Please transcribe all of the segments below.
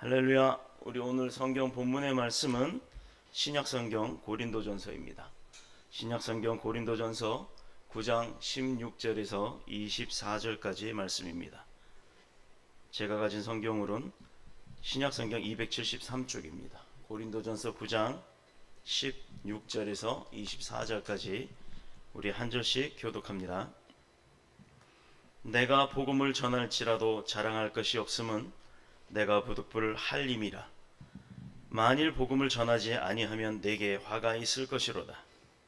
할렐루야. 우리 오늘 성경 본문의 말씀은 신약성경 고린도전서입니다. 신약성경 고린도전서 9장 16절에서 24절까지의 말씀입니다. 제가 가진 성경으로는 신약성경 273쪽입니다. 고린도전서 9장 16절에서 24절까지 우리 한 절씩 교독합니다. 내가 복음을 전할지라도 자랑할 것이 없음은 내가 부득불 할림이라. 만일 복음을 전하지 아니하면 내게 화가 있을 것이로다.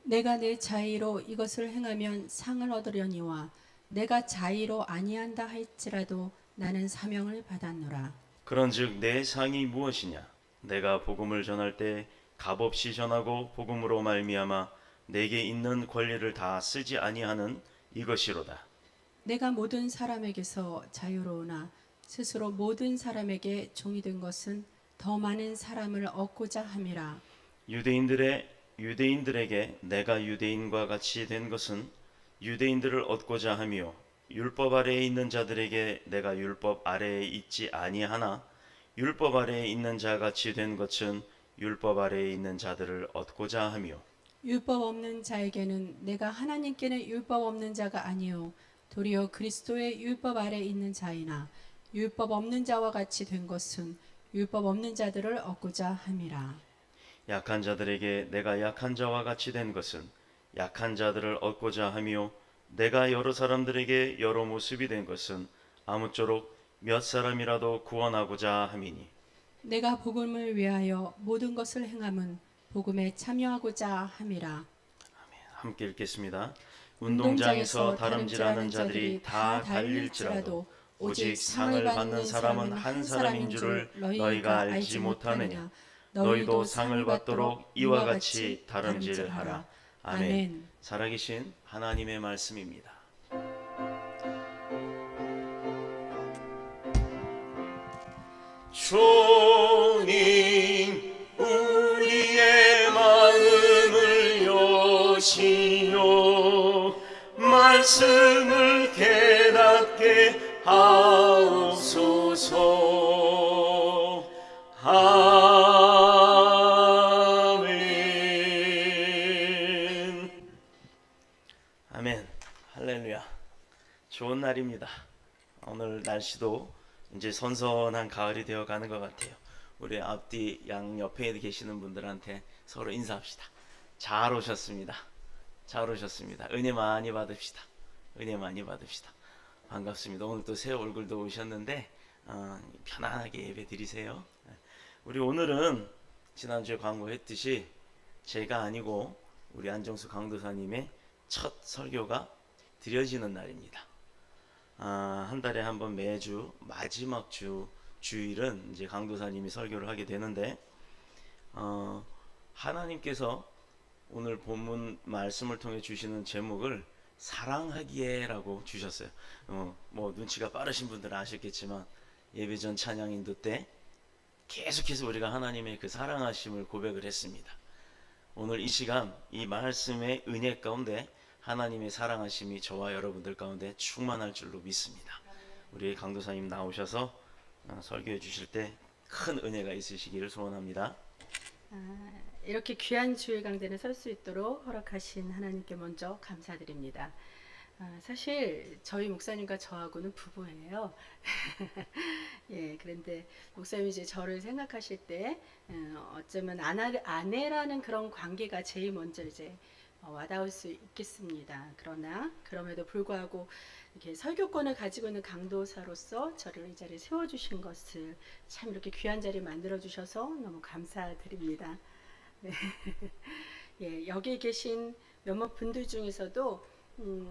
내가 내 자의로 이것을 행하면 상을 얻으려니와 내가 자의로 아니한다 할지라도 나는 사명을 받았노라. 그런즉 내 상이 무엇이냐? 내가 복음을 전할 때 값없이 전하고 복음으로 말미암아 내게 있는 권리를 다 쓰지 아니하는 이것이로다. 내가 모든 사람에게서 자유로우나 스스로 모든 사람에게 종이 된 것은 더 많은 사람을 얻고자 함이라. 유대인들에게 내가 유대인과 같이 된 것은 유대인들을 얻고자 하며 율법 아래에 있는 자들에게 내가 율법 아래에 있지 아니하나 율법 아래에 있는 자 같이 된 것은 율법 아래에 있는 자들을 얻고자 하며 율법 없는 자에게는 내가 하나님께는 율법 없는 자가 아니요 도리어 그리스도의 율법 아래에 있는 자이나 율법 없는 자와 같이 된 것은 율법 없는 자들을 얻고자 함이라. 약한 자들에게 내가 약한 자와 같이 된 것은 약한 자들을 얻고자 하며 내가 여러 사람들에게 여러 모습이 된 것은 아무쪼록 몇 사람이라도 구원하고자 함이니 내가 복음을 위하여 모든 것을 행함은 복음에 참여하고자 함이라. 함께 읽겠습니다. 운동장에서 다름질하는 자들이 다 달릴지라도 오직 상을 받는 사람은 한 사람인 줄을 너희가 알지 못하느냐. 너희도 상을 받도록 이와 같이 다름질하라. 아멘. 살아계신 하나님의 말씀입니다. 주님 우리의 마음을 여시오 말씀을 깨닫게 하옵소서. 아멘. 아멘. 할렐루야. 좋은 날입니다. 오늘 날씨도 이제 선선한 가을이 되어 가는 것 같아요. 우리 앞뒤 양 옆에 계시는 분들한테 서로 인사합시다. 잘 오셨습니다. 잘 오셨습니다. 은혜 많이 받읍시다. 은혜 많이 받읍시다. 반갑습니다. 오늘 또 새 얼굴도 오셨는데 편안하게 예배 드리세요. 우리 오늘은 지난주에 광고했듯이 제가 아니고 우리 안정수 강도사님의 첫 설교가 드려지는 날입니다. 한 달에 한 번 매주 마지막 주일은 이제 강도사님이 설교를 하게 되는데 하나님께서 오늘 본문 말씀을 통해 주시는 제목을 사랑하기에라고 주셨어요. 뭐 눈치가 빠르신 분들은 아셨겠지만 예배 전 찬양 인도 때 계속해서 우리가 하나님의 그 사랑하심을 고백을 했습니다. 오늘 이 시간 이 말씀의 은혜 가운데 하나님의 사랑하심이 저와 여러분들 가운데 충만할 줄로 믿습니다. 우리 강도사님 나오셔서 설교해 주실 때 큰 은혜가 있으시기를 소원합니다. 이렇게 귀한 주일 강단에 설 수 있도록 허락하신 하나님께 먼저 감사드립니다. 사실 저희 목사님과 저하고는 부부예요. 예, 그런데 목사님이 이제 저를 생각하실 때 어쩌면 아내라는 그런 관계가 제일 먼저 이제 와닿을 수 있겠습니다. 그러나 그럼에도 불구하고 이렇게 설교권을 가지고 있는 강도사로서 저를 이 자리에 세워주신 것을 참 이렇게 귀한 자리 만들어 주셔서 너무 감사드립니다. 네. 예, 여기 계신 몇몇 분들 중에서도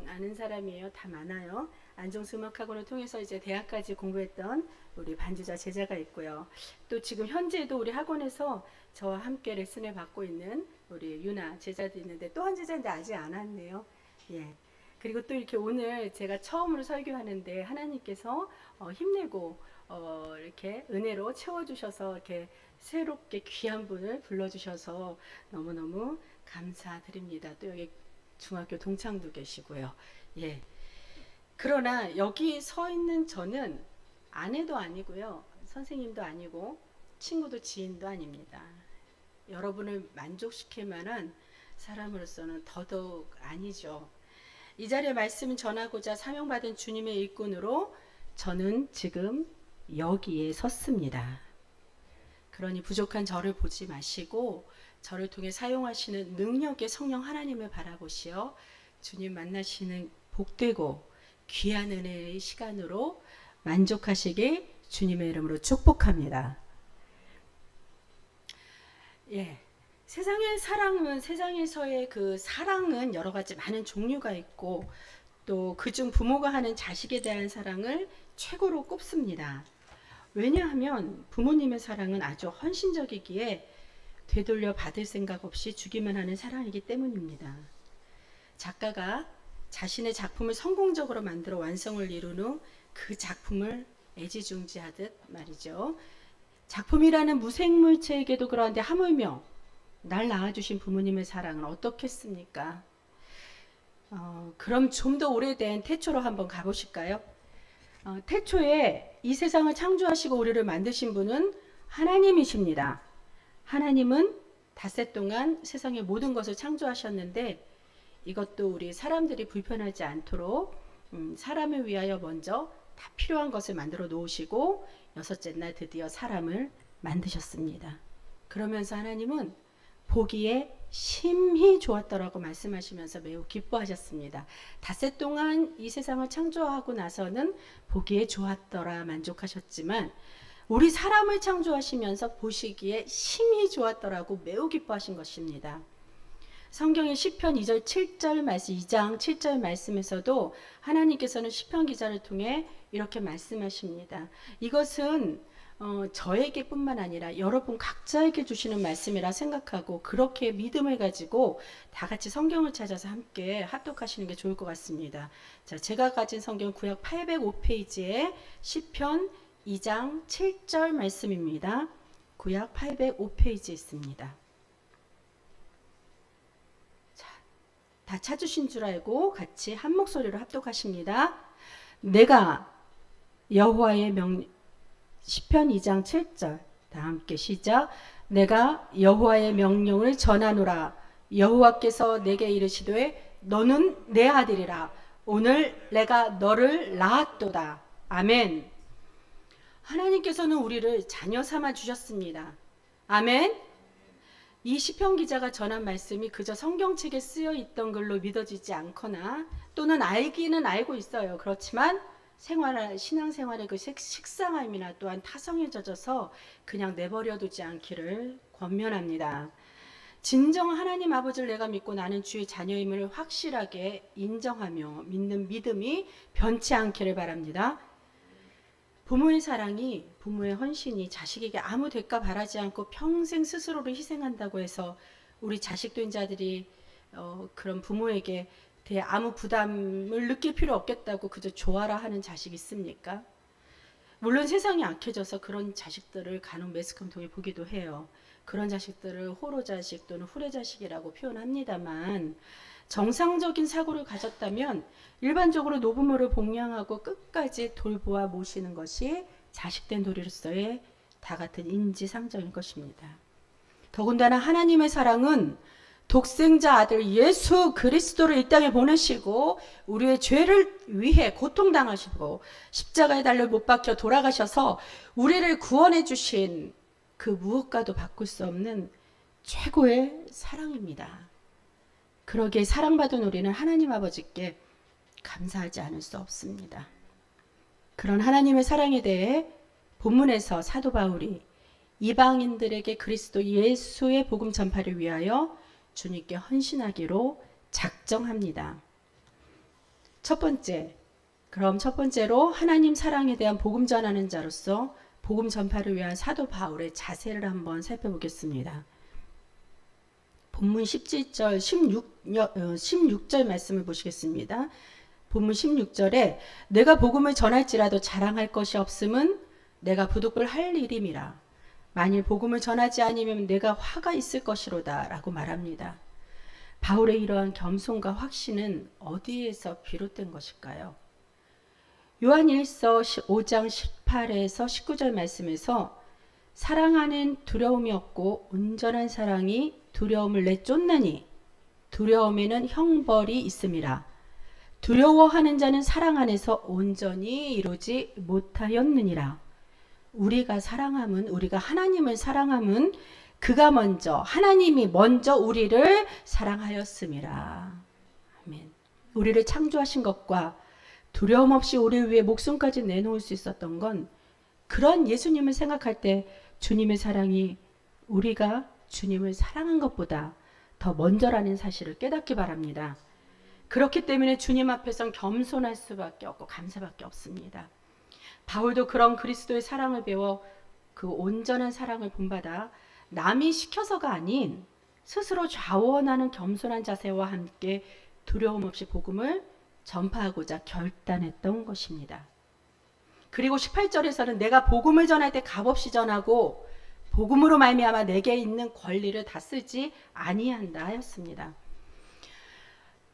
아는 사람이에요. 다 많아요. 안정수 음악학원을 통해서 이제 대학까지 공부했던 우리 반주자 제자가 있고요. 또 지금 현재도 우리 학원에서 저와 함께 레슨을 받고 있는 우리 유나 제자도 있는데 또 한 제자인데 아직 안 왔네요. 예. 그리고 또 이렇게 오늘 제가 처음으로 설교하는데 하나님께서 힘내고 이렇게 은혜로 채워주셔서 이렇게 새롭게 귀한 분을 불러주셔서 너무너무 감사드립니다. 또 여기 중학교 동창도 계시고요. 예. 그러나 여기 서 있는 저는 아내도 아니고요. 선생님도 아니고 친구도 지인도 아닙니다. 여러분을 만족시킬 만한 사람으로서는 더더욱 아니죠. 이 자리에 말씀을 전하고자 사명받은 주님의 일꾼으로 저는 지금 여기에 섰습니다. 그러니 부족한 저를 보지 마시고 저를 통해 사용하시는 능력의 성령 하나님을 바라보시어 주님 만나시는 복되고 귀한 은혜의 시간으로 만족하시길 주님의 이름으로 축복합니다. 예. 세상의 사랑은, 세상에서의 그 사랑은 여러 가지 많은 종류가 있고 또 그중 부모가 하는 자식에 대한 사랑을 최고로 꼽습니다. 왜냐하면 부모님의 사랑은 아주 헌신적이기에 되돌려 받을 생각 없이 주기만 하는 사랑이기 때문입니다. 작가가 자신의 작품을 성공적으로 만들어 완성을 이룬 후 그 작품을 애지중지하듯 말이죠. 작품이라는 무생물체에게도 그러한데 하물며 날 낳아주신 부모님의 사랑은 어떻겠습니까? 그럼 좀 더 오래된 태초로 한번 가보실까요? 태초에 이 세상을 창조하시고 우리를 만드신 분은 하나님이십니다. 하나님은 닷새 동안 세상의 모든 것을 창조하셨는데 이것도 우리 사람들이 불편하지 않도록 사람을 위하여 먼저 다 필요한 것을 만들어 놓으시고 여섯째 날 드디어 사람을 만드셨습니다. 그러면서 하나님은 보기에 심히 좋았더라고 말씀하시면서 매우 기뻐하셨습니다. 닷새 동안 이 세상을 창조하고 나서는 보기에 좋았더라 만족하셨지만 우리 사람을 창조하시면서 보시기에 심히 좋았더라고 매우 기뻐하신 것입니다. 성경의 시편 2절 7절 말씀 2장 7절 말씀에서도 하나님께서는 시편 기자를 통해 이렇게 말씀하십니다. 이것은 저에게 뿐만 아니라 여러분 각자에게 주시는 말씀이라 생각하고 그렇게 믿음을 가지고 다 같이 성경을 찾아서 함께 합독하시는 게 좋을 것 같습니다. 자, 제가 가진 성경 구약 805페이지에 시편 2장 7절 말씀입니다. 구약 805페이지에 있습니다. 자, 다 찾으신 줄 알고 같이 한 목소리로 합독하십니다. 내가 여호와의 시편 2장 7절 다 함께 시작. 내가 여호와의 명령을 전하노라. 여호와께서 내게 이르시되 너는 내 아들이라. 오늘 내가 너를 낳았도다. 아멘. 하나님께서는 우리를 자녀 삼아 주셨습니다. 아멘. 이 시편 기자가 전한 말씀이 그저 성경책에 쓰여 있던 글로 믿어지지 않거나 또는 알기는 알고 있어요. 그렇지만 신앙생활의 그 식상함이나 또한 타성에 젖어서 그냥 내버려 두지 않기를 권면합니다. 진정 하나님 아버지를 내가 믿고 나는 주의 자녀임을 확실하게 인정하며 믿는 믿음이 변치 않기를 바랍니다. 부모의 사랑이, 부모의 헌신이 자식에게 아무 대가 바라지 않고 평생 스스로를 희생한다고 해서 우리 자식된 자들이 그런 부모에게 대해 아무 부담을 느낄 필요 없겠다고 그저 좋아라 하는 자식 있습니까? 물론 세상이 악해져서 그런 자식들을 간혹 매스컴 통해 보기도 해요. 그런 자식들을 호로자식 또는 후레자식이라고 표현합니다만 정상적인 사고를 가졌다면 일반적으로 노부모를 복양하고 끝까지 돌보아 모시는 것이 자식된 도리로서의 다 같은 인지상정일 것입니다. 더군다나 하나님의 사랑은 독생자 아들 예수 그리스도를 이 땅에 보내시고 우리의 죄를 위해 고통당하시고 십자가에 달려 못 박혀 돌아가셔서 우리를 구원해 주신 그 무엇과도 바꿀 수 없는 최고의 사랑입니다. 그러기에 사랑받은 우리는 하나님 아버지께 감사하지 않을 수 없습니다. 그런 하나님의 사랑에 대해 본문에서 사도 바울이 이방인들에게 그리스도 예수의 복음 전파를 위하여 주님께 헌신하기로 작정합니다. 첫 번째로 하나님 사랑에 대한 복음 전하는 자로서 복음 전파를 위한 사도 바울의 자세를 한번 살펴보겠습니다. 본문 17절 16절 말씀을 보시겠습니다. 본문 16절에 내가 복음을 전할지라도 자랑할 것이 없음은 내가 부득불 할 일임이라. 만일 복음을 전하지 아니면 내가 화가 있을 것이로다 라고 말합니다. 바울의 이러한 겸손과 확신은 어디에서 비롯된 것일까요? 요한 1서 5장 18에서 19절 말씀에서 사랑 안엔 두려움이 없고 온전한 사랑이 두려움을 내쫓느니 두려움에는 형벌이 있음이라. 두려워하는 자는 사랑 안에서 온전히 이루지 못하였느니라. 우리가 사랑함은, 우리가 하나님을 사랑함은 그가 먼저, 하나님이 먼저 우리를 사랑하였음이라. 아멘. 우리를 창조하신 것과 두려움 없이 우리 위해 목숨까지 내놓을 수 있었던 건, 그런 예수님을 생각할 때 주님의 사랑이 우리가 주님을 사랑한 것보다 더 먼저라는 사실을 깨닫기 바랍니다. 그렇기 때문에 주님 앞에선 겸손할 수밖에 없고 감사밖에 없습니다. 바울도 그런 그리스도의 사랑을 배워 그 온전한 사랑을 본받아 남이 시켜서가 아닌 스스로 좌원하는 겸손한 자세와 함께 두려움 없이 복음을 전파하고자 결단했던 것입니다. 그리고 18절에서는 내가 복음을 전할 때 값없이 전하고 복음으로 말미암아 내게 있는 권리를 다 쓰지 아니한다 하였습니다.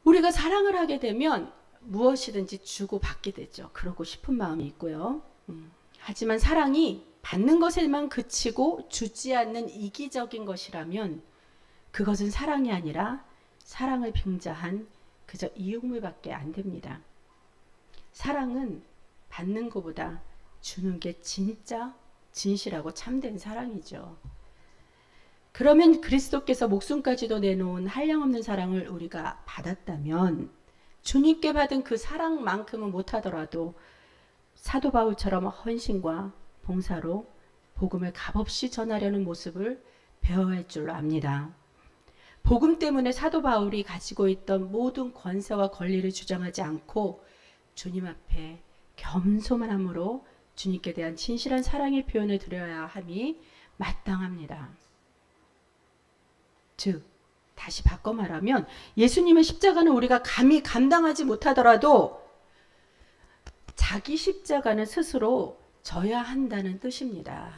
우리가 사랑을 하게 되면 무엇이든지 주고 받게 되죠. 그러고 싶은 마음이 있고요. 하지만 사랑이 받는 것에만 그치고 주지 않는 이기적인 것이라면 그것은 사랑이 아니라 사랑을 빙자한 그저 이용물밖에 안 됩니다. 사랑은 받는 것보다 주는 게 진짜 진실하고 참된 사랑이죠. 그러면 그리스도께서 목숨까지도 내놓은 한량없는 사랑을 우리가 받았다면 주님께 받은 그 사랑만큼은 못하더라도 사도 바울처럼 헌신과 봉사로 복음을 값없이 전하려는 모습을 배워야 할 줄로 압니다. 복음 때문에 사도 바울이 가지고 있던 모든 권세와 권리를 주장하지 않고 주님 앞에 겸손함으로 주님께 대한 진실한 사랑의 표현을 드려야 함이 마땅합니다. 즉, 다시 바꿔 말하면 예수님의 십자가는 우리가 감히 감당하지 못하더라도 자기 십자가는 스스로 져야 한다는 뜻입니다.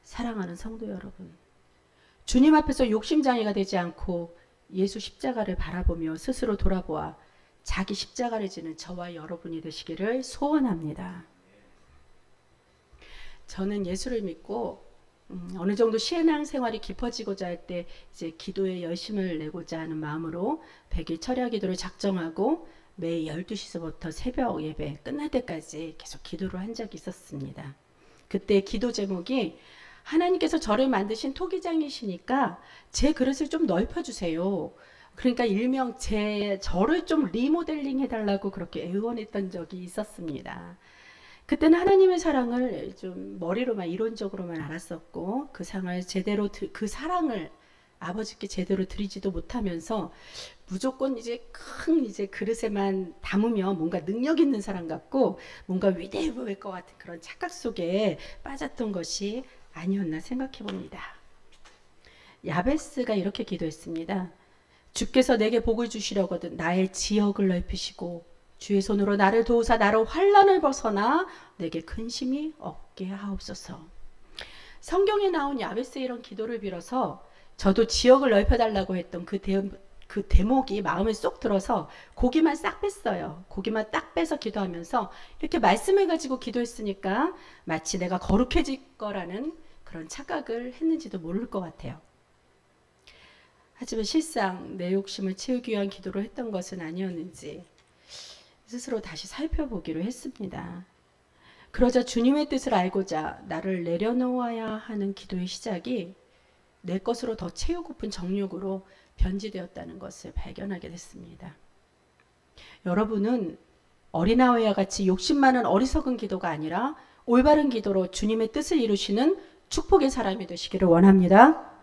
사랑하는 성도 여러분, 주님 앞에서 욕심장애가 되지 않고 예수 십자가를 바라보며 스스로 돌아보아 자기 십자가를 지는 저와 여러분이 되시기를 소원합니다. 저는 예수를 믿고 어느 정도 신앙 생활이 깊어지고자 할 때 이제 기도에 열심을 내고자 하는 마음으로 100일 철야 기도를 작정하고 매일 12시서부터 새벽 예배 끝날 때까지 계속 기도를 한 적이 있었습니다. 그때 기도 제목이 하나님께서 저를 만드신 토기장이시니까 제 그릇을 좀 넓혀주세요. 그러니까 일명 저를 좀 리모델링 해달라고 그렇게 애원했던 적이 있었습니다. 그때는 하나님의 사랑을 좀 머리로만 이론적으로만 알았었고 그 사랑을 아버지께 제대로 드리지도 못하면서 무조건 이제 큰 그릇에만 담으면 뭔가 능력 있는 사람 같고 뭔가 위대해 보일 것 같은 그런 착각 속에 빠졌던 것이 아니었나 생각해 봅니다. 야베스가 이렇게 기도했습니다. 주께서 내게 복을 주시려거든 나의 지역을 넓히시고 주의 손으로 나를 도우사 나로 환난을 벗어나 내게 근심이 없게 하옵소서. 성경에 나온 야베스의 이런 기도를 빌어서 저도 지역을 넓혀달라고 했던 그 대목이 마음에 쏙 들어서 고기만 싹 뺐어요. 고기만 딱 빼서 기도하면서 이렇게 말씀을 가지고 기도했으니까 마치 내가 거룩해질 거라는 그런 착각을 했는지도 모를 것 같아요. 하지만 실상 내 욕심을 채우기 위한 기도를 했던 것은 아니었는지 스스로 다시 살펴보기로 했습니다. 그러자 주님의 뜻을 알고자 나를 내려놓아야 하는 기도의 시작이 내 것으로 더 채우고픈 정욕으로 변질되었다는 것을 발견하게 됐습니다. 여러분은 어린아이와 같이 욕심 많은 어리석은 기도가 아니라 올바른 기도로 주님의 뜻을 이루시는 축복의 사람이 되시기를 원합니다.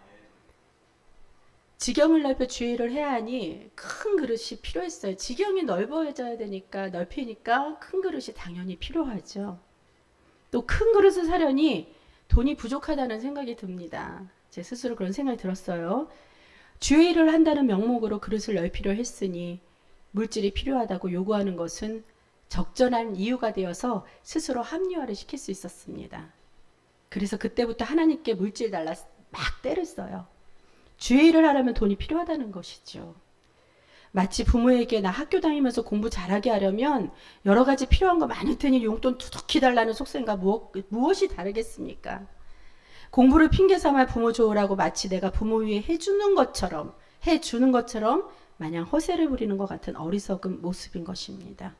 지경을 넓혀 주의를 해야 하니 큰 그릇이 필요했어요. 지경이 넓어져야 되니까 넓히니까 큰 그릇이 당연히 필요하죠. 또 큰 그릇을 사려니 돈이 부족하다는 생각이 듭니다. 제 스스로 그런 생각이 들었어요. 주의를 한다는 명목으로 그릇을 넓히려 했으니 물질이 필요하다고 요구하는 것은 적절한 이유가 되어서 스스로 합리화를 시킬 수 있었습니다. 그래서 그때부터 하나님께 물질 달라 막 때를 써요. 주의를 하려면 돈이 필요하다는 것이죠. 마치 부모에게 나 학교 다니면서 공부 잘하게 하려면 여러 가지 필요한 거 많을 테니 용돈 두둑히 달라는 속셈과 무엇이 다르겠습니까? 공부를 핑계 삼아 부모 좋으라고 마치 내가 부모 위에 해주는 것처럼 마냥 허세를 부리는 것 같은 어리석은 모습인 것입니다.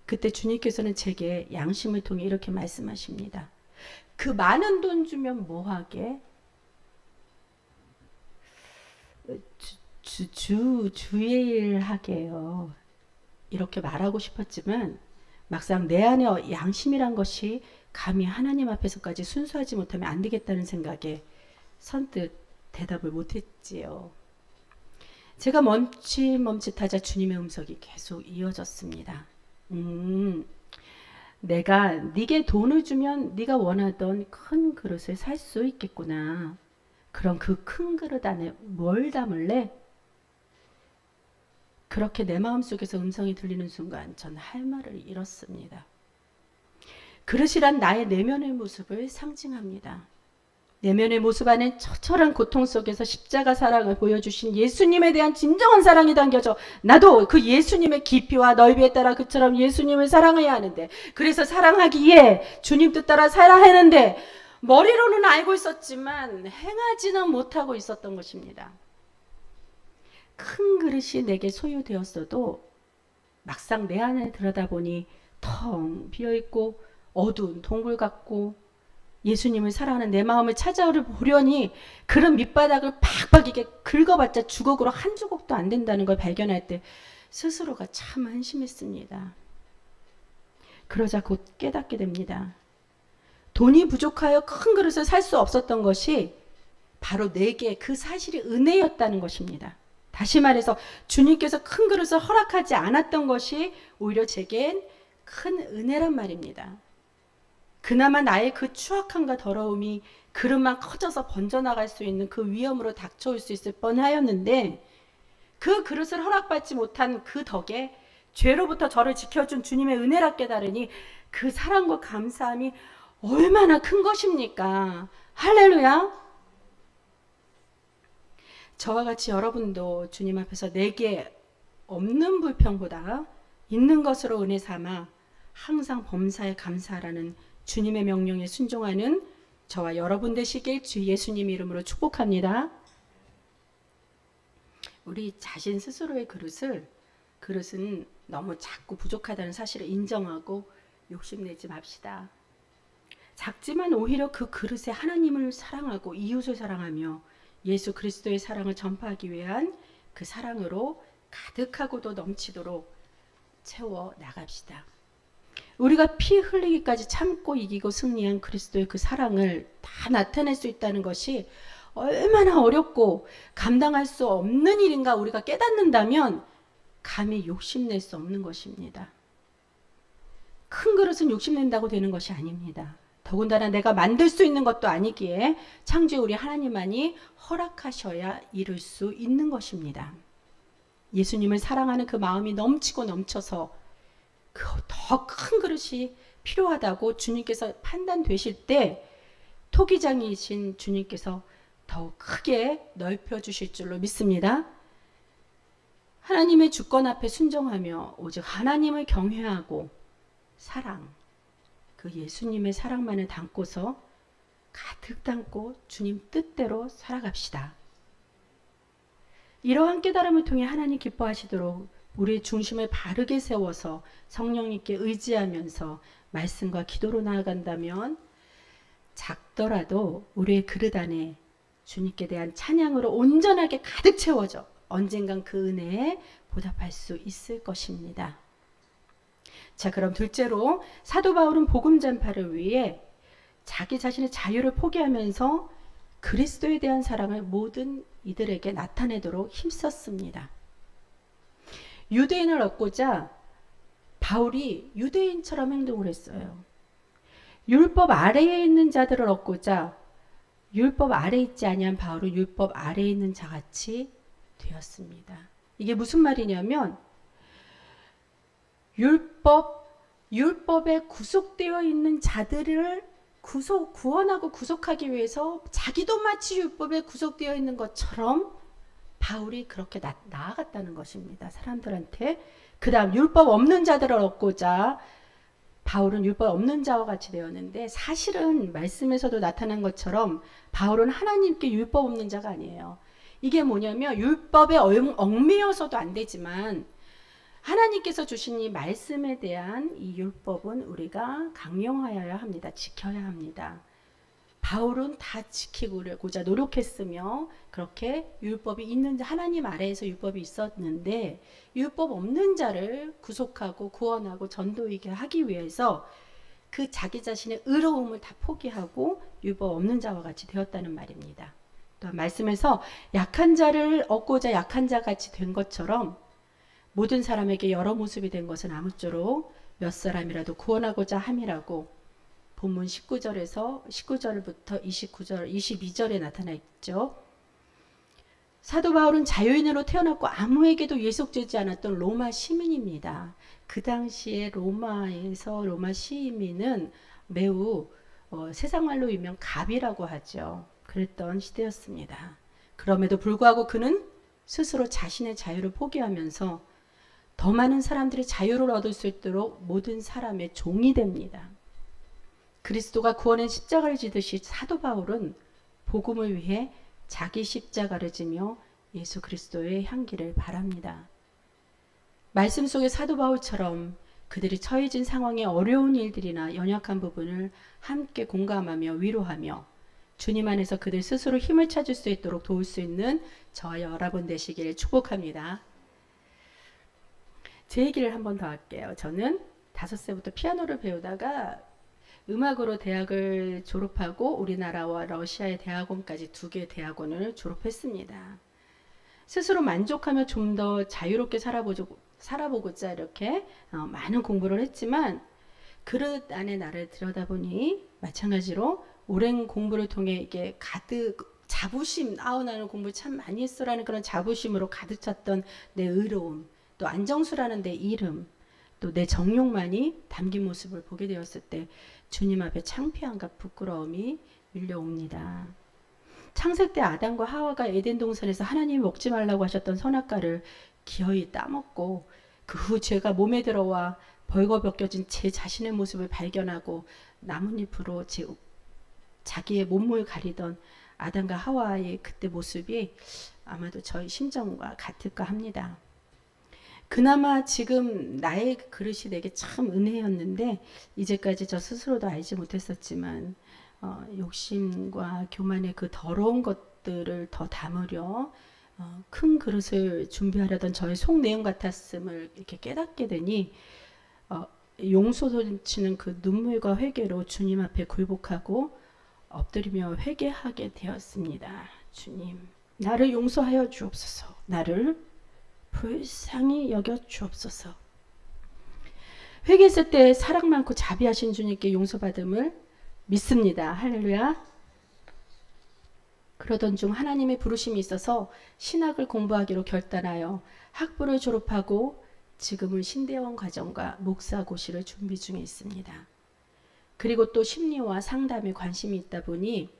그때 주님께서는 제게 양심을 통해 이렇게 말씀하십니다. 그 많은 돈 주면 뭐하게? 주의 일 하게요. 이렇게 말하고 싶었지만 막상 내 안에 양심이란 것이 감히 하나님 앞에서까지 순수하지 못하면 안 되겠다는 생각에 선뜻 대답을 못했지요. 제가 멈칫멈칫하자 주님의 음성이 계속 이어졌습니다. 내가 네게 돈을 주면 네가 원하던 큰 그릇을 살 수 있겠구나. 그럼 그 큰 그릇 안에 뭘 담을래? 그렇게 내 마음속에서 음성이 들리는 순간 전 할 말을 잃었습니다. 그릇이란 나의 내면의 모습을 상징합니다. 내면의 모습 안에 처절한 고통 속에서 십자가 사랑을 보여주신 예수님에 대한 진정한 사랑이 담겨져 나도 그 예수님의 깊이와 넓이에 따라 그처럼 예수님을 사랑해야 하는데, 그래서 사랑하기에 주님 뜻 따라 살아야 하는데 머리로는 알고 있었지만 행하지는 못하고 있었던 것입니다. 큰 그릇이 내게 소유되었어도 막상 내 안에 들여다보니 텅 비어있고 어두운 동굴 같고, 예수님을 사랑하는 내 마음을 찾아보려니 그런 밑바닥을 팍팍 이게 긁어봤자 주걱으로 한 주걱도 안 된다는 걸 발견할 때 스스로가 참 한심했습니다. 그러자 곧 깨닫게 됩니다. 돈이 부족하여 큰 그릇을 살 수 없었던 것이 바로 내게 그 사실이 은혜였다는 것입니다. 다시 말해서 주님께서 큰 그릇을 허락하지 않았던 것이 오히려 제겐 큰 은혜란 말입니다. 그나마 나의 그 추악함과 더러움이 그릇만 커져서 번져나갈 수 있는 그 위험으로 닥쳐올 수 있을 뻔하였는데, 그 그릇을 허락받지 못한 그 덕에 죄로부터 저를 지켜준 주님의 은혜라 깨달으니 그 사랑과 감사함이 얼마나 큰 것입니까? 할렐루야! 저와 같이 여러분도 주님 앞에서 내게 없는 불평보다 있는 것으로 은혜 삼아 항상 범사에 감사하라는 주님의 명령에 순종하는 저와 여러분 되시길 주 예수님 이름으로 축복합니다. 우리 자신 스스로의 그릇은 너무 작고 부족하다는 사실을 인정하고 욕심내지 맙시다. 작지만 오히려 그 그릇에 하나님을 사랑하고 이웃을 사랑하며 예수 그리스도의 사랑을 전파하기 위한 그 사랑으로 가득하고도 넘치도록 채워 나갑시다. 우리가 피 흘리기까지 참고 이기고 승리한 그리스도의 그 사랑을 다 나타낼 수 있다는 것이 얼마나 어렵고 감당할 수 없는 일인가 우리가 깨닫는다면 감히 욕심낼 수 없는 것입니다. 큰 그릇은 욕심낸다고 되는 것이 아닙니다. 더군다나 내가 만들 수 있는 것도 아니기에 창조의 우리 하나님만이 허락하셔야 이룰 수 있는 것입니다. 예수님을 사랑하는 그 마음이 넘치고 넘쳐서 그 더 큰 그릇이 필요하다고 주님께서 판단되실 때 토기장이신 주님께서 더욱 크게 넓혀주실 줄로 믿습니다. 하나님의 주권 앞에 순종하며 오직 하나님을 경외하고 사랑, 그 예수님의 사랑만을 담고서 가득 담고 주님 뜻대로 살아갑시다. 이러한 깨달음을 통해 하나님 기뻐하시도록 우리의 중심을 바르게 세워서 성령님께 의지하면서 말씀과 기도로 나아간다면 작더라도 우리의 그릇 안에 주님께 대한 찬양으로 온전하게 가득 채워져 언젠간 그 은혜에 보답할 수 있을 것입니다. 자, 그럼 둘째로 사도 바울은 복음 전파를 위해 자기 자신의 자유를 포기하면서 그리스도에 대한 사랑을 모든 이들에게 나타내도록 힘썼습니다. 유대인을 얻고자 바울이 유대인처럼 행동을 했어요. 율법 아래에 있는 자들을 얻고자 율법 아래에 있지 아니한 바울은 율법 아래에 있는 자같이 되었습니다. 이게 무슨 말이냐면 율법에 구속되어 있는 자들을 구원하고 구속하기 위해서 자기도 마치 율법에 구속되어 있는 것처럼 바울이 그렇게 나아갔다는 것입니다. 사람들한테. 그 다음 율법 없는 자들을 얻고자 바울은 율법 없는 자와 같이 되었는데, 사실은 말씀에서도 나타난 것처럼 바울은 하나님께 율법 없는 자가 아니에요. 이게 뭐냐면 율법에 얽매여서도 안 되지만 하나님께서 주신 이 말씀에 대한 이 율법은 우리가 강령하여야 합니다. 지켜야 합니다. 바울은 다 지키고자 노력했으며 그렇게 율법이 있는 하나님 아래에서 율법이 있었는데, 율법 없는 자를 구속하고 구원하고 전도하게 하기 위해서 그 자기 자신의 의로움을 다 포기하고 율법 없는 자와 같이 되었다는 말입니다. 또 말씀에서 약한 자를 얻고자 약한 자 같이 된 것처럼 모든 사람에게 여러 모습이 된 것은 아무쪼록 몇 사람이라도 구원하고자 함이라고 본문 19절부터 22절에 나타나 있죠. 사도 바울은 자유인으로 태어났고 아무에게도 예속되지 않았던 로마 시민입니다. 그 당시에 로마에서 로마 시민은 매우 세상 말로 유명 갑이라고 하죠. 그랬던 시대였습니다. 그럼에도 불구하고 그는 스스로 자신의 자유를 포기하면서 더 많은 사람들이 자유를 얻을 수 있도록 모든 사람의 종이 됩니다. 그리스도가 구원의 십자가를 지듯이 사도 바울은 복음을 위해 자기 십자가를 지며 예수 그리스도의 향기를 바랍니다. 말씀 속의 사도 바울처럼 그들이 처해진 상황의 어려운 일들이나 연약한 부분을 함께 공감하며 위로하며 주님 안에서 그들 스스로 힘을 찾을 수 있도록 도울 수 있는 저와 여러분 되시기를 축복합니다. 제 얘기를 한 번 더 할게요. 저는 5세부터 피아노를 배우다가 음악으로 대학을 졸업하고 우리나라와 러시아의 대학원까지 2개의 대학원을 졸업했습니다. 스스로 만족하며 좀 더 자유롭게 살아보고자 이렇게 많은 공부를 했지만, 그릇 안에 나를 들여다보니 마찬가지로 오랜 공부를 통해 이게 가득 자부심, 나는 공부 참 많이 했어라는 그런 자부심으로 가득 찼던 내 의로움, 또 안정수라는 내 이름, 또 내 정욕만이 담긴 모습을 보게 되었을 때 주님 앞에 창피함과 부끄러움이 밀려옵니다. 창세 때 아담과 하와가 에덴 동산에서 하나님이 먹지 말라고 하셨던 선악과를 기어이 따먹고 그 후 죄가 몸에 들어와 벌거벗겨진 제 자신의 모습을 발견하고 나뭇잎으로 자기의 몸을 가리던 아담과 하와의 그때 모습이 아마도 저희 심정과 같을까 합니다. 그나마 지금 나의 그릇이 내게 참 은혜였는데 이제까지 저 스스로도 알지 못했었지만 욕심과 교만의 그 더러운 것들을 더 담으려 큰 그릇을 준비하려던 저의 속내음 같았음을 이렇게 깨닫게 되니 용서치는 그 눈물과 회개로 주님 앞에 굴복하고 엎드리며 회개하게 되었습니다. 주님, 나를 용서하여 주옵소서. 나를 불쌍히 여겨 주옵소서. 회개했을 때 사랑 많고 자비하신 주님께 용서받음을 믿습니다. 할렐루야. 그러던 중 하나님의 부르심이 있어서 신학을 공부하기로 결단하여 학부를 졸업하고 지금은 신대원 과정과 목사고시를 준비 중에 있습니다. 그리고 또 심리와 상담에 관심이 있다 보니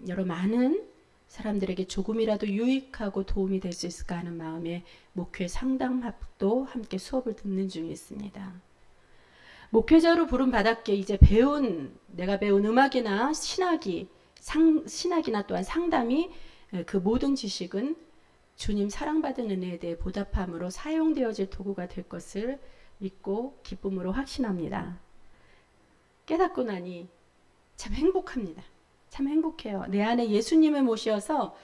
여러 많은 사람들에게 조금이라도 유익하고 도움이 될 수 있을까 하는 마음에 목회 상담학도 함께 수업을 듣는 중에 있습니다. 목회자로 부름 받았기에 이제 내가 배운 음악이나 신학이나 또한 상담이 그 모든 지식은 주님 사랑받은 은혜에 대해 보답함으로 사용되어질 도구가 될 것을 믿고 기쁨으로 확신합니다. 깨닫고 나니 참 행복합니다. 참 행복해요. 내 안에 예수님을 모셔서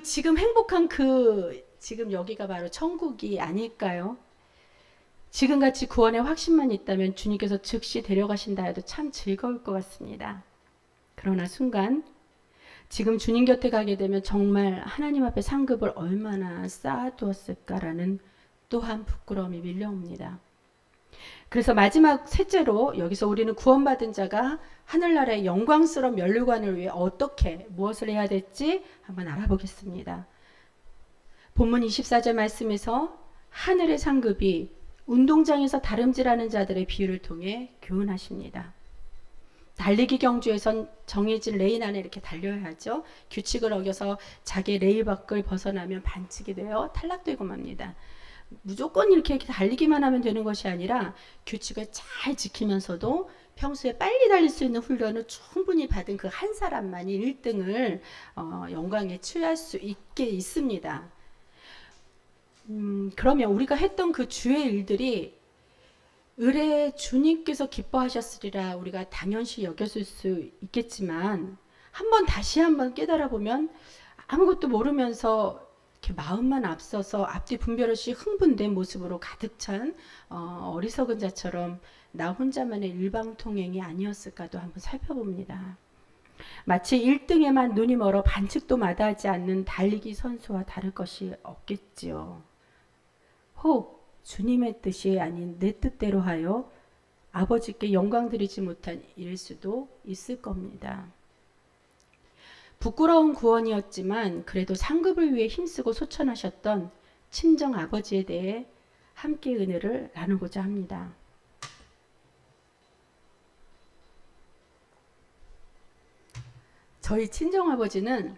지금 행복한 지금 여기가 바로 천국이 아닐까요? 지금같이 구원의 확신만 있다면 주님께서 즉시 데려가신다 해도 참 즐거울 것 같습니다. 그러나 순간 지금 주님 곁에 가게 되면 정말 하나님 앞에 상급을 얼마나 쌓아두었을까라는 또한 부끄러움이 밀려옵니다. 그래서 마지막 셋째로 여기서 우리는 구원받은 자가 하늘나라의 영광스러운 면류관을 위해 무엇을 해야 될지 한번 알아보겠습니다. 본문 24절 말씀에서 하늘의 상급이 운동장에서 다름질하는 자들의 비유를 통해 교훈하십니다. 달리기 경주에선 정해진 레인 안에 이렇게 달려야 하죠. 규칙을 어겨서 자기 레일 밖을 벗어나면 반칙이 되어 탈락되고 맙니다. 무조건 이렇게 달리기만 하면 되는 것이 아니라 규칙을 잘 지키면서도 평소에 빨리 달릴 수 있는 훈련을 충분히 받은 그 한 사람만이 1등을 영광에 취할 수 있게 있습니다. 그러면 우리가 했던 그 주의 일들이 의뢰 주님께서 기뻐하셨으리라 우리가 당연시 여겼을 수 있겠지만 다시 한번 깨달아 보면 아무것도 모르면서 이렇게 마음만 앞서서 앞뒤 분별 없이 흥분된 모습으로 가득 찬 어리석은 자처럼 나 혼자만의 일방통행이 아니었을까도 한번 살펴봅니다. 마치 1등에만 눈이 멀어 반칙도 마다하지 않는 달리기 선수와 다를 것이 없겠지요. 혹 주님의 뜻이 아닌 내 뜻대로 하여 아버지께 영광 드리지 못한 일 수도 있을 겁니다. 부끄러운 구원이었지만 그래도 상급을 위해 힘쓰고 소천하셨던 친정 아버지에 대해 함께 은혜를 나누고자 합니다. 저희 친정 아버지는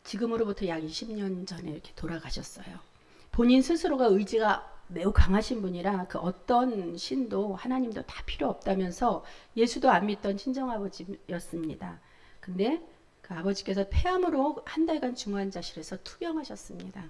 지금으로부터 약 20년 전에 이렇게 돌아가셨어요. 본인 스스로가 의지가 매우 강하신 분이라 그 어떤 신도 하나님도 다 필요 없다면서 예수도 안 믿던 친정아버지였습니다. 근데 그 아버지께서 폐암으로 한 달간 중환자실에서 투병하셨습니다.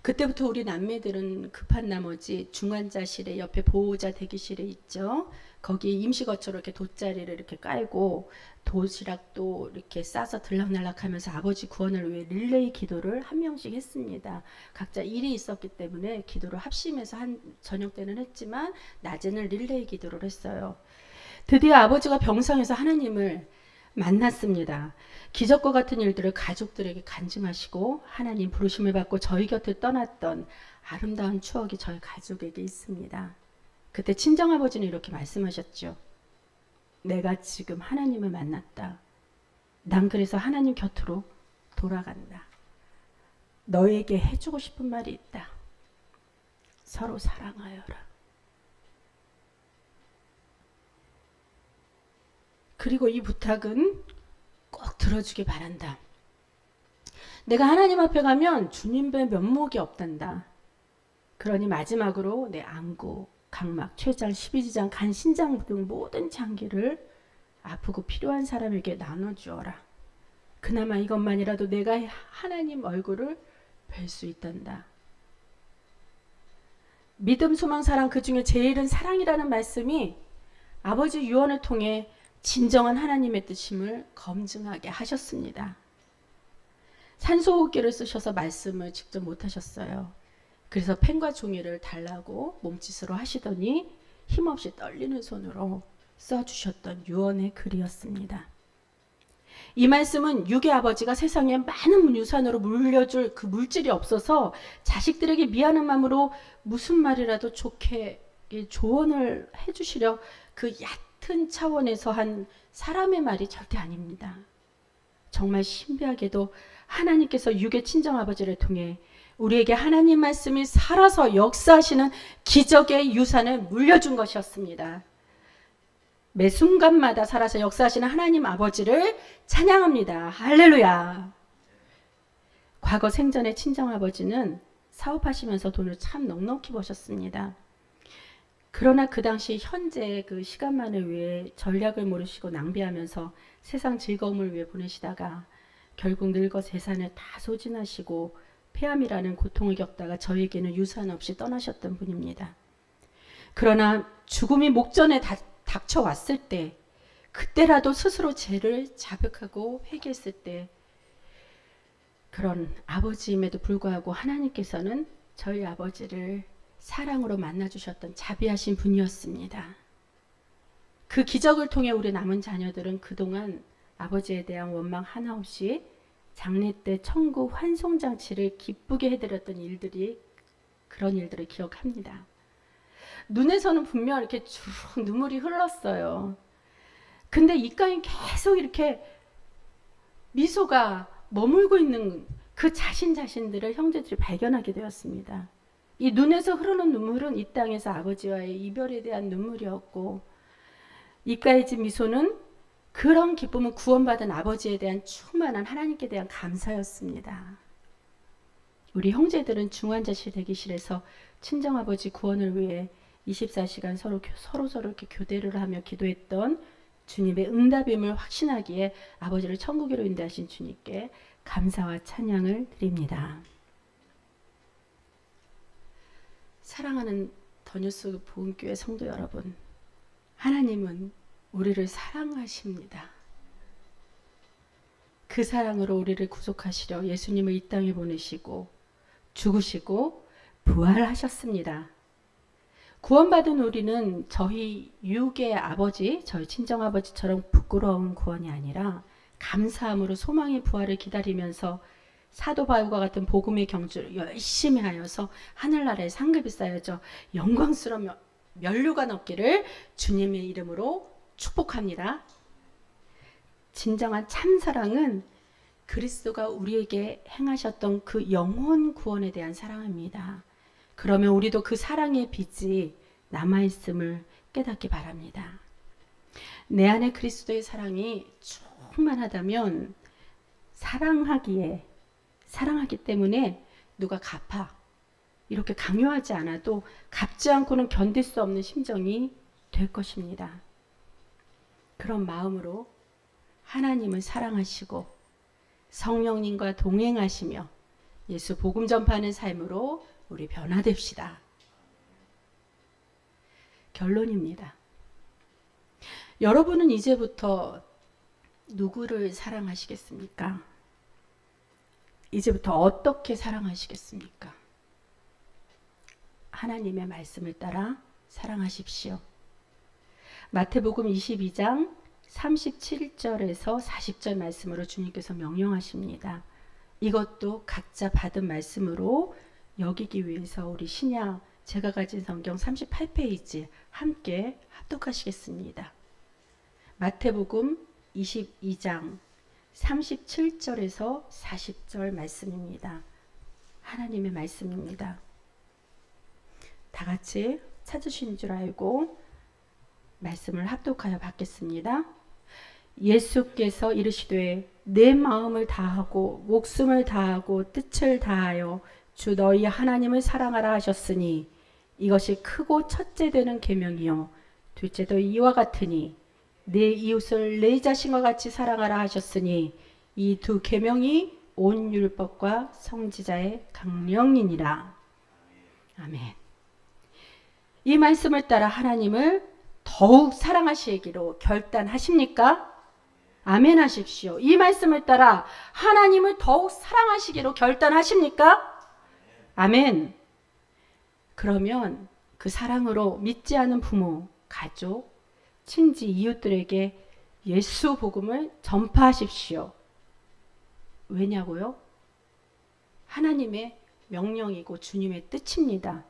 그때부터 우리 남매들은 급한 나머지 중환자실에 옆에 보호자 대기실에 있죠. 거기 임시거처로 이렇게 돗자리를 이렇게 깔고 도시락도 이렇게 싸서 들락날락하면서 아버지 구원을 위해 릴레이 기도를 한 명씩 했습니다. 각자 일이 있었기 때문에 기도를 합심해서 한 저녁 때는 했지만 낮에는 릴레이 기도를 했어요. 드디어 아버지가 병상에서 하나님을 만났습니다. 기적과 같은 일들을 가족들에게 간증하시고 하나님 부르심을 받고 저희 곁을 떠났던 아름다운 추억이 저희 가족에게 있습니다. 그때 친정아버지는 이렇게 말씀하셨죠. 내가 지금 하나님을 만났다. 난 그래서 하나님 곁으로 돌아간다. 너에게 해주고 싶은 말이 있다. 서로 사랑하여라. 그리고 이 부탁은 꼭 들어주길 바란다. 내가 하나님 앞에 가면 주님의 면목이 없단다. 그러니 마지막으로 내 안구, 각막, 췌장, 십이지장, 간, 신장 등 모든 장기를 아프고 필요한 사람에게 나눠주어라. 그나마 이것만이라도 내가 하나님 얼굴을 뵐 수 있단다. 믿음, 소망, 사랑 그 중에 제일은 사랑이라는 말씀이 아버지 유언을 통해 진정한 하나님의 뜻임을 검증하게 하셨습니다. 산소호흡기를 쓰셔서 말씀을 직접 못하셨어요. 그래서 펜과 종이를 달라고 몸짓으로 하시더니 힘없이 떨리는 손으로 써주셨던 유언의 글이었습니다. 이 말씀은 육의 아버지가 세상에 많은 유산으로 물려줄 그 물질이 없어서 자식들에게 미안한 마음으로 무슨 말이라도 좋게 조언을 해주시려 그 얕은 차원에서 한 사람의 말이 절대 아닙니다. 정말 신비하게도 하나님께서 육의 친정아버지를 통해 우리에게 하나님 말씀이 살아서 역사하시는 기적의 유산을 물려준 것이었습니다. 매 순간마다 살아서 역사하시는 하나님 아버지를 찬양합니다. 할렐루야. 과거 생전에 친정아버지는 사업하시면서 돈을 참 넉넉히 버셨습니다. 그러나 그 당시 현재 그 시간만을 위해 전략을 모르시고 낭비하면서 세상 즐거움을 위해 보내시다가 결국 늙어 재산을 다 소진하시고 폐암이라는 고통을 겪다가 저에게는 유산 없이 떠나셨던 분입니다. 그러나 죽음이 목전에 닥쳐왔을 때 그때라도 스스로 죄를 자백하고 회개했을 때 그런 아버지임에도 불구하고 하나님께서는 저희 아버지를 사랑으로 만나주셨던 자비하신 분이었습니다. 그 기적을 통해 우리 남은 자녀들은 그동안 아버지에 대한 원망 하나 없이 장례 때 천국 환송장치를 기쁘게 해드렸던 일들이 그런 일들을 기억합니다. 눈에서는 분명 이렇게 쭉 눈물이 흘렀어요. 근데 입가에 계속 이렇게 미소가 머물고 있는 그 자신들을 형제들이 발견하게 되었습니다. 이 눈에서 흐르는 눈물은 이 땅에서 아버지와의 이별에 대한 눈물이었고 입가에 진 미소는 그런 기쁨은 구원받은 아버지에 대한 충만한 하나님께 대한 감사였습니다. 우리 형제들은 중환자실 대기실에서 친정아버지 구원을 위해 24시간 서로 이렇게 교대를 하며 기도했던 주님의 응답임을 확신하기에 아버지를 천국으로 인도하신 주님께 감사와 찬양을 드립니다. 사랑하는 더뉴스 보은교회 성도 여러분, 하나님은 우리를 사랑하십니다. 그 사랑으로 우리를 구속하시려 예수님을 이 땅에 보내시고 죽으시고 부활하셨습니다. 구원받은 우리는 저희 육의 아버지, 저희 친정아버지처럼 부끄러운 구원이 아니라 감사함으로 소망의 부활을 기다리면서 사도 바울과 같은 복음의 경주를 열심히 하여서 하늘나라에 상급이 쌓여져 영광스러운 면류관 얻기를 주님의 이름으로 축복합니다. 진정한 참사랑은 그리스도가 우리에게 행하셨던 그 영혼 구원에 대한 사랑입니다. 그러면 우리도 그 사랑의 빛이 남아있음을 깨닫기 바랍니다. 내 안에 그리스도의 사랑이 충만하다면 사랑하기 때문에 누가 갚아 이렇게 강요하지 않아도 갚지 않고는 견딜 수 없는 심정이 될 것입니다. 그런 마음으로 하나님을 사랑하시고 성령님과 동행하시며 예수 복음 전파하는 삶으로 우리 변화됩시다. 결론입니다. 여러분은 이제부터 누구를 사랑하시겠습니까? 이제부터 어떻게 사랑하시겠습니까? 하나님의 말씀을 따라 사랑하십시오. 마태복음 22장 37절에서 40절 말씀으로 주님께서 명령하십니다. 이것도 각자 받은 말씀으로 여기기 위해서 우리 신약 제가 가진 성경 38페이지 함께 합독하시겠습니다. 마태복음 22장 37절에서 40절 말씀입니다. 하나님의 말씀입니다. 다 같이 찾으신 줄 알고 말씀을 합독하여 받겠습니다. 예수께서 이르시되 내 마음을 다하고 목숨을 다하고 뜻을 다하여 주 너희 하나님을 사랑하라 하셨으니 이것이 크고 첫째 되는 계명이요 둘째도 이와 같으니 내 이웃을 내 자신과 같이 사랑하라 하셨으니 이 두 계명이 온 율법과 성지자의 강령이니라. 아멘. 이 말씀을 따라 하나님을 더욱 사랑하시기로 결단하십니까? 아멘 하십시오. 이 말씀을 따라 하나님을 더욱 사랑하시기로 결단하십니까? 아멘. 그러면 그 사랑으로 믿지 않은 부모, 가족, 친지, 이웃들에게 예수 복음을 전파하십시오. 왜냐고요? 하나님의 명령이고 주님의 뜻입니다.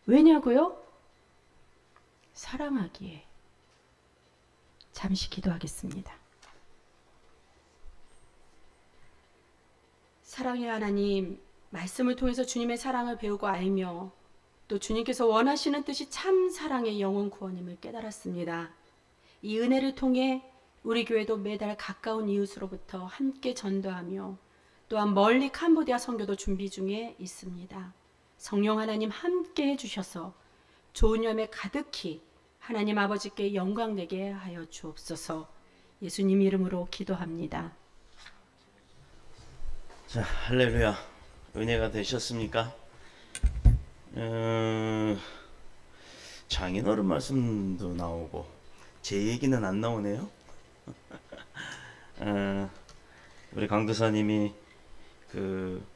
왜냐고요? 사랑하기에. 잠시 기도하겠습니다. 사랑의 하나님, 말씀을 통해서 주님의 사랑을 배우고 알며 또 주님께서 원하시는 뜻이 참 사랑의 영혼 구원임을 깨달았습니다. 이 은혜를 통해 우리 교회도 매달 가까운 이웃으로부터 함께 전도하며 또한 멀리 캄보디아 선교도 준비 중에 있습니다. 성령 하나님 함께 해주셔서 좋은 열매 가득히 하나님 아버지께 영광되게 하여 주옵소서. 예수님 이름으로 기도합니다. 자, 할렐루야. 은혜가 되셨습니까? 장인어른 말씀도 나오고 제 얘기는 안 나오네요. 우리 강도사님이 그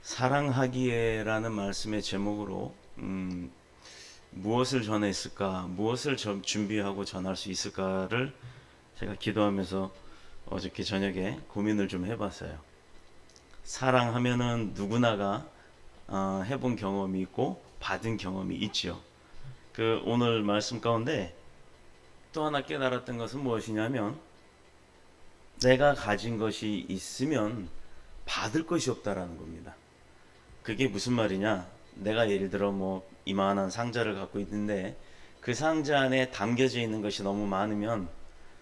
사랑하기에라는 말씀의 제목으로 무엇을 전했을까, 무엇을 준비하고 전할 수 있을까를 제가 기도하면서 어저께 저녁에 고민을 좀 해봤어요. 사랑하면은 누구나가 해본 경험이 있고 받은 경험이 있죠. 그 오늘 말씀 가운데 또 하나 깨달았던 것은 무엇이냐면 내가 가진 것이 있으면 받을 것이 없다라는 겁니다. 그게 무슨 말이냐? 내가 예를 들어 뭐 이만한 상자를 갖고 있는데 그 상자 안에 담겨져 있는 것이 너무 많으면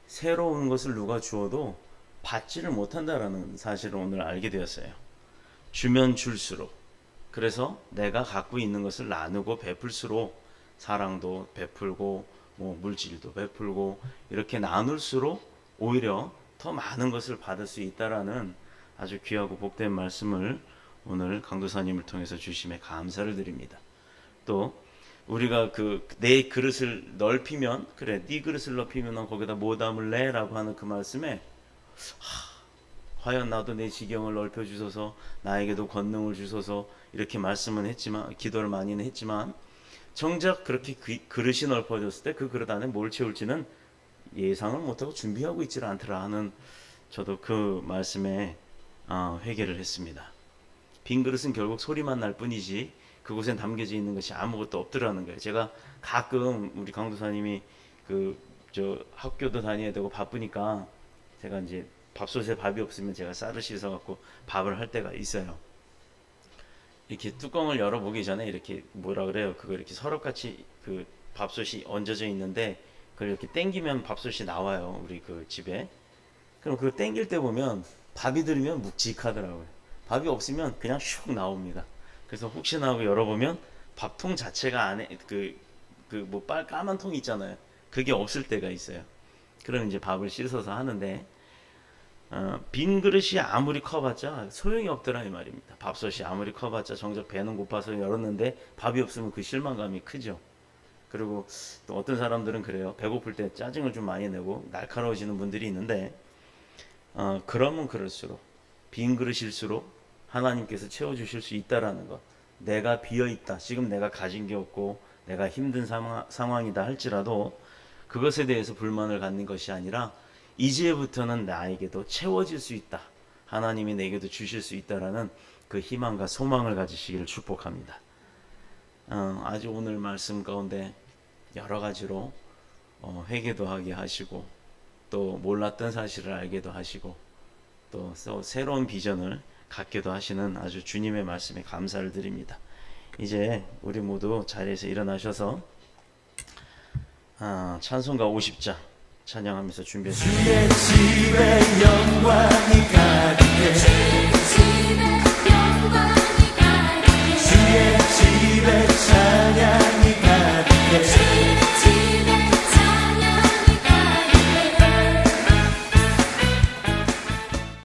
새로운 것을 누가 주어도 받지를 못한다라는 사실을 오늘 알게 되었어요. 주면 줄수록, 그래서 내가 갖고 있는 것을 나누고 베풀수록 사랑도 베풀고 뭐 물질도 베풀고 이렇게 나눌수록 오히려 더 많은 것을 받을 수 있다라는 아주 귀하고 복된 말씀을 오늘 강도사님을 통해서 주심에 감사를 드립니다. 또 우리가 내 그릇을 넓히면, 그래 네 그릇을 넓히면 넌 거기다 뭐 담을래? 라고 하는 그 말씀에 과연 나도 내 지경을 넓혀 주소서, 나에게도 권능을 주소서, 이렇게 말씀은 했지만, 기도를 많이는 했지만, 정작 그렇게 그릇이 넓어졌을 때 그 그릇 안에 뭘 채울지는 예상을 못하고 준비하고 있지를 않더라 하는, 저도 그 말씀에 회개를 했습니다. 빈 그릇은 결국 소리만 날 뿐이지 그곳엔 담겨져 있는 것이 아무것도 없더라는 거예요. 제가 가끔 우리 강도사님이 학교도 다녀야 되고 바쁘니까 제가 이제 밥솥에 밥이 없으면 제가 쌀을 씻어 갖고 밥을 할 때가 있어요. 이렇게 뚜껑을 열어보기 전에 이렇게 뭐라 그래요? 그거 이렇게 서랍같이 그 밥솥이 얹어져 있는데 그걸 이렇게 당기면 밥솥이 나와요. 우리 그 집에. 그럼 그거 당길 때 보면 밥이 들으면 묵직하더라고요. 밥이 없으면 그냥 슉 나옵니다. 그래서 혹시나 하고 열어보면 밥통 자체가 안에 까만 통 있잖아요. 그게 없을 때가 있어요. 그럼 이제 밥을 씻어서 하는데 빈 그릇이 아무리 커봤자 소용이 없더라 이 말입니다. 밥솥이 아무리 커봤자 정작 배는 고파서 열었는데 밥이 없으면 그 실망감이 크죠. 그리고 또 어떤 사람들은 그래요. 배고플 때 짜증을 좀 많이 내고 날카로워지는 분들이 있는데 그러면 그럴수록 빈 그릇일수록 하나님께서 채워주실 수 있다라는 것. 내가 비어있다. 지금 내가 가진 게 없고 내가 힘든 상황이다 할지라도 그것에 대해서 불만을 갖는 것이 아니라 이제부터는 나에게도 채워질 수 있다. 하나님이 내게도 주실 수 있다라는 그 희망과 소망을 가지시기를 축복합니다. 아주 오늘 말씀 가운데 여러 가지로 회개도 하게 하시고 또 몰랐던 사실을 알게도 하시고 또 새로운 비전을 갖게도 하시는 아주 주님의 말씀에 감사를 드립니다. 이제 우리 모두 자리에서 일어나셔서 찬송가 50장 찬양하면서 준비했습니다. 주의 집에 영광이 가득해